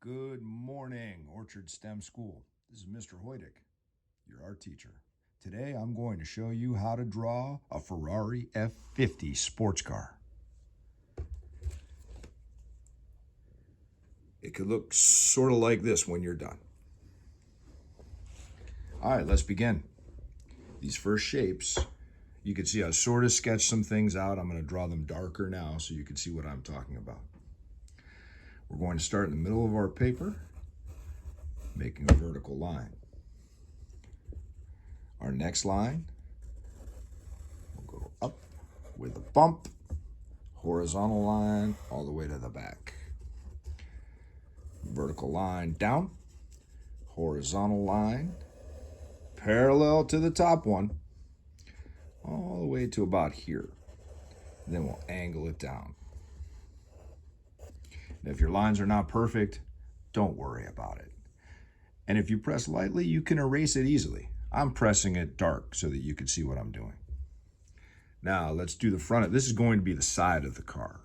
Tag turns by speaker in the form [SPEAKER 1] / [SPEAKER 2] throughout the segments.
[SPEAKER 1] Good morning, Orchard STEM School. This is Mr. Hoydic, your art teacher. Today I'm going to show you how to draw a Ferrari F50 sports car. It could look sort of like this when you're done. All right, let's begin. These first shapes, you can see I sort of sketched some things out. I'm going to draw them darker now so you can see what I'm talking about. We're going to start in the middle of our paper, making a vertical line. Our next line will go up with a bump, horizontal line all the way to the back. Vertical line down, horizontal line, parallel to the top one, all the way to about here. And then we'll angle it down. And if your lines are not perfect, don't worry about it. And if you press lightly, you can erase it easily. I'm pressing it dark so that you can see what I'm doing. Now let's do the front. This is going to be the side of the car.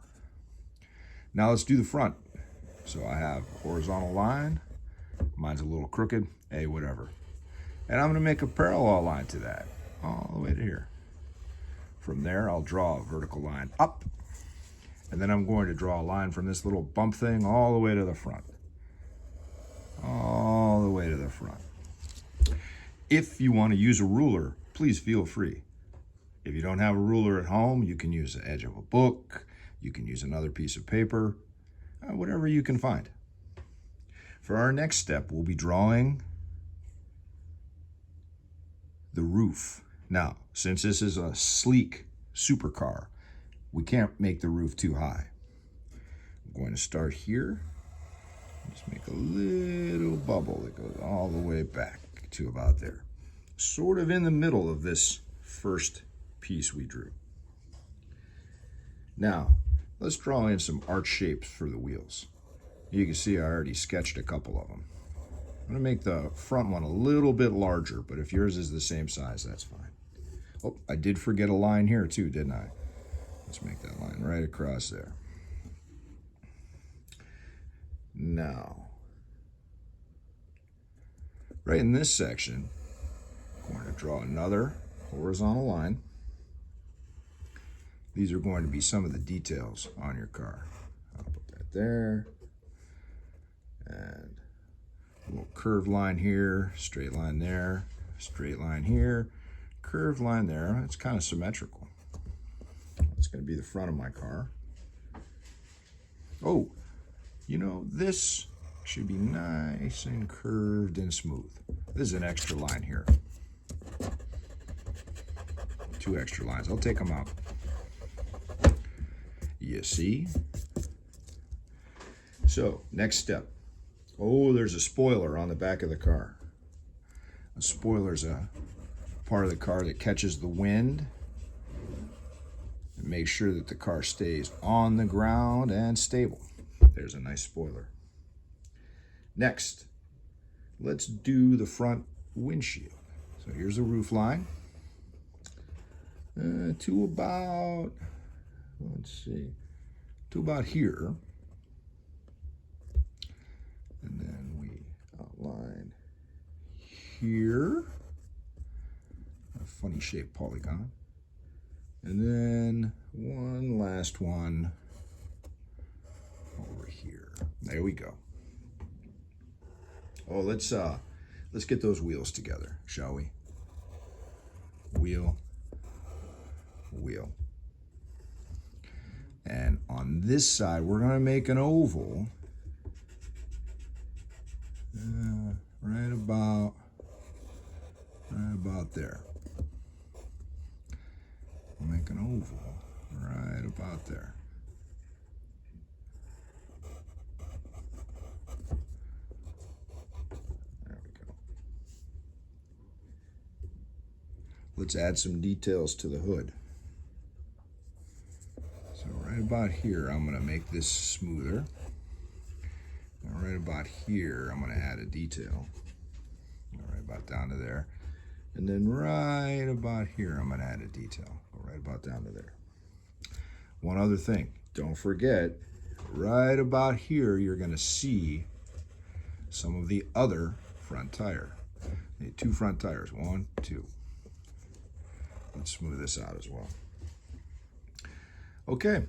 [SPEAKER 1] Now let's do the front. So I have a horizontal line. Mine's a little crooked, hey, whatever. And I'm gonna make a parallel line to that, all the way to here. From there, I'll draw a vertical line up. And then I'm going to draw a line from this little bump thing all the way to the front. All the way to the front. If you want to use a ruler, please feel free. If you don't have a ruler at home, you can use the edge of a book. You can use another piece of paper, whatever you can find. For our next step, we'll be drawing the roof. Now, since this is a sleek supercar, we can't make the roof too high. I'm going to start here. Just make a little bubble that goes all the way back to about there. Sort of in the middle of this first piece we drew. Now, let's draw in some arch shapes for the wheels. You can see I already sketched a couple of them. I'm gonna make the front one a little bit larger, but if yours is the same size, that's fine. Oh, I did forget a line here too, didn't I? Let's make that line right across there. Now, right in this section, I'm going to draw another horizontal line. These are going to be some of the details on your car. I'll put that there. And a little curved line here, straight line there, straight line here, curved line there. It's kind of symmetrical. It's going to be the front of my car. Oh, you know, this should be nice and curved and smooth. This is an extra line here. 2 extra lines. I'll take them out. You see? So, next step. Oh, there's a spoiler on the back of the car. A spoiler's a part of the car that catches the wind and makes sure that the car stays on the ground and stable. There's a nice spoiler. Next, let's do the front windshield. So here's the roof line. To about, let's see, to about here. And then we outline here. A funny shaped polygon. And then one last one over here. There we go. Oh, let's get those wheels together, shall we? Wheel, wheel. And on this side, we're gonna make an oval right about there. We'll make an oval right about there. There we go. Let's add some details to the hood. So right about here, I'm gonna make this smoother. And right about here, I'm gonna add a detail. Right about down to there. And then right about here, I'm gonna add a detail. Go right about down to there. One other thing, don't forget, right about here, you're gonna see some of the other front tire. Need 2 front tires, 1, 2. Let's smooth this out as well. Okay,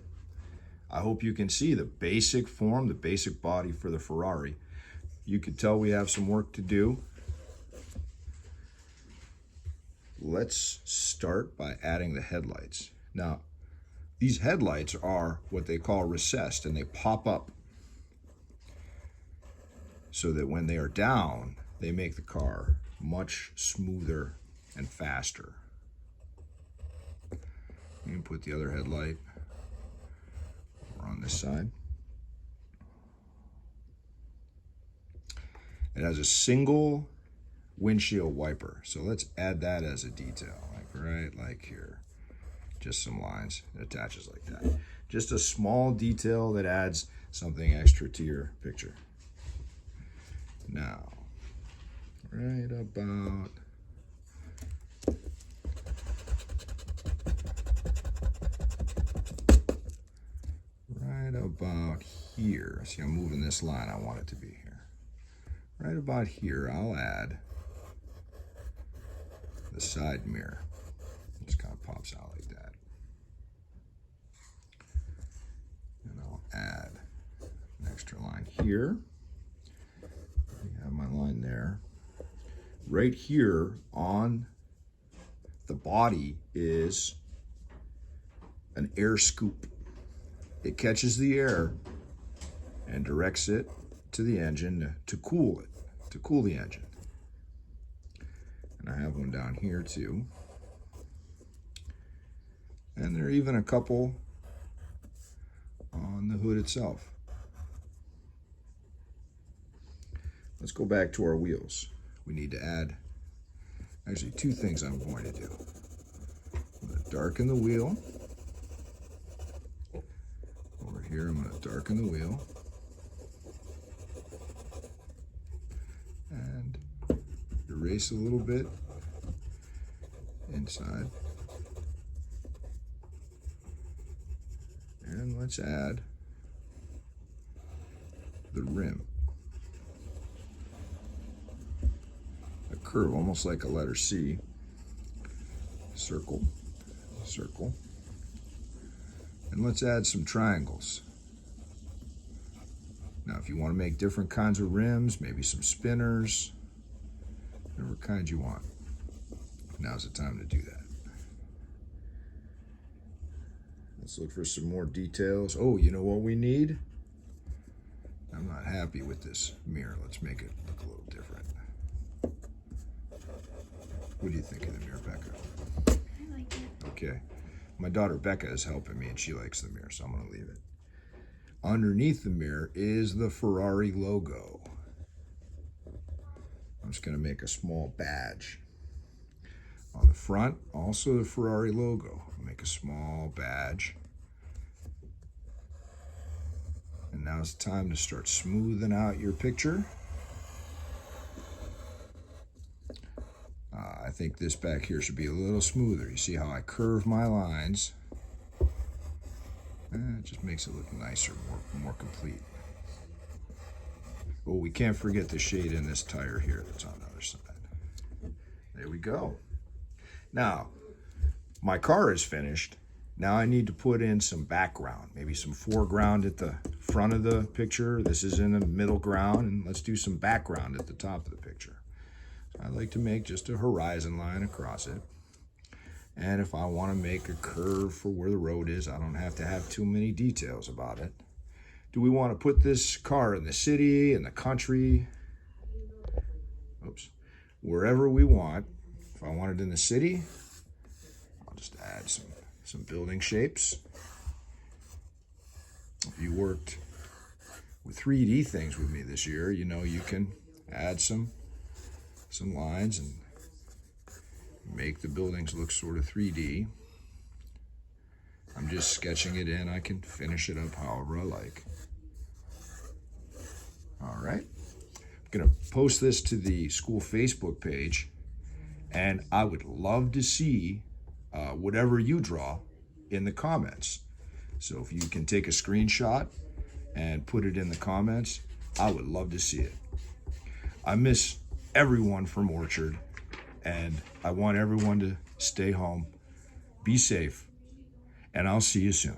[SPEAKER 1] I hope you can see the basic form, the basic body for the Ferrari. You can tell we have some work to do. Let's start by adding the headlights. Now, these headlights are what they call recessed, and they pop up so that when they are down, they make the car much smoother and faster. You can put the other headlight over on this side. It has a single windshield wiper, so let's add that as a detail, like here. Just some lines. It attaches like that. Just a small detail that adds something extra to your picture. Now, right about here. See, I'm moving this line. I want it to be here. Right about here, I'll add the side mirror. It just kind of pops out like that. And I'll add an extra line here. I have my line there. Right here on the body is an air scoop. It catches the air and directs it to the engine to cool it, to cool the engine. And I have one down here too. And there are even a couple on the hood itself. Let's go back to our wheels. We need to add actually 2 things I'm going to do. I'm going to darken the wheel. Over here, I'm going to darken the wheel. And erase a little bit inside. And let's add the rim. A curve, almost like a letter C. Circle, circle. And let's add some triangles. Now, if you want to make different kinds of rims, maybe some spinners, whatever kind you want, now's the time to do that. Let's look for some more details. Oh, you know what we need? I'm not happy with this mirror. Let's make it look a little different. What do you think of the mirror, Becca?
[SPEAKER 2] I like it.
[SPEAKER 1] Okay. My daughter Becca is helping me and she likes the mirror, so I'm going to leave it. Underneath the mirror is the Ferrari logo. I'm just going to make a small badge. On the front, also the Ferrari logo. Make a small badge. And now it's time to start smoothing out your picture. I think this back here should be a little smoother. You see how I curve my lines? It just makes it look nicer, more complete. Oh, we can't forget the shade in this tire here that's on the other side. There we go. Now, my car is finished. Now I need to put in some background, maybe some foreground at the front of the picture. This is in the middle ground, and let's do some background at the top of the picture. So I like to make just a horizon line across it. And if I want to make a curve for where the road is, I don't have to have too many details about it. Do we want to put this car in the city, in the country? Oops. Wherever we want. If I want it in the city, I'll just add some building shapes. If you worked with 3D things with me this year, you know you can add some lines and make the buildings look sort of 3D. I'm just sketching it in. I can finish it up however I like. All right. I'm going to post this to the school Facebook page, and I would love to see whatever you draw in the comments. So if you can take a screenshot and put it in the comments, I would love to see it. I miss everyone from Orchard, and I want everyone to stay home, be safe, and I'll see you soon.